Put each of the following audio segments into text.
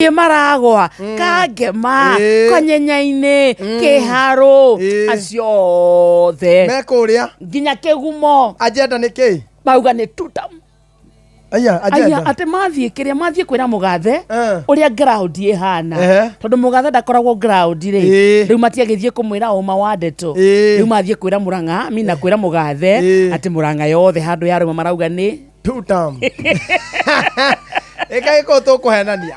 maragwa kangema konyenyaine kiharo acio the mekuria nginya kigumo agenda niki bauga ni tutam aya agenda ate mathie kiria mathie kwira mugathe uria ground ihana tondu mugathe ndakoragwo ground ri riu matiagithie kumwira uma wa ndeto riu mathie kwira Murang'a mina kwira mugathe ati Murang'a yothe handu yaruma marauga ni tutam eka iko to kuhenania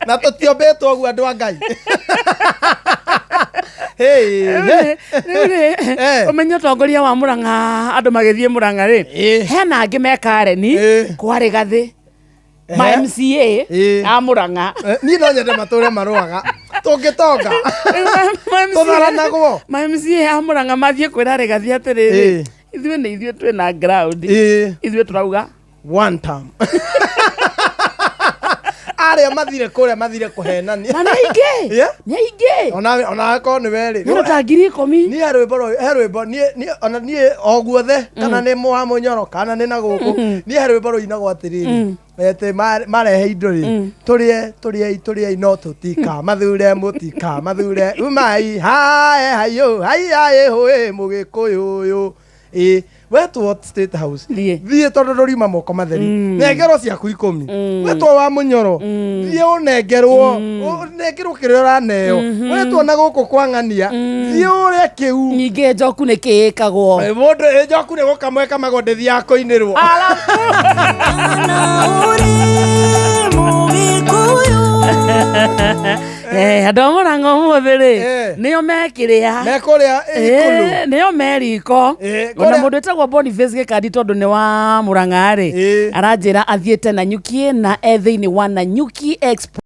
na tutiobetwo gu andu a Ngai umenya tongoria wa Murang'a andu magithie Murang'a ri hena angi mekareni kwari gathi ma MCA a Murang'a ni no nyende mature maruaga tungitonga tutharanagwo ma MCA a Murang'a mathie kwira regathi atiriri ithuĩ nĩ ithuĩ twĩna ground ithuĩ turauga one time aria mathire kuria mathire kuhenania na nĩingĩ ona ko ni weri no ta 10,000 ni herwimbo ni ona ni oguothe kana ni mwa munyoro kana ni na guku ni herwimbo ruinagwo atiriri ete marehe indo ri turie no tutika mathure mutika mathure umai hae hayo hai hoe mugikuyu uyu wetwo State House thie tondu ndurima moko matheri nengerwo ciaku 10 wetwo wa munyoro thie unengerwo kiria uraneo wetwo na guku kwang'ania thie uria kiu ninge njoku ni kiikagwo mundu njoku ni gukamwe kamago ndithi ya kuinirwo andu a Murang'a umuthi ri nio mekiria mekuria ikulu nio meriko ona mundu etagwo Boniface Gikandi tondu ni wa Murang'a ri aranjira athiete Nanyuki na ethiini wa Nanyuki Expo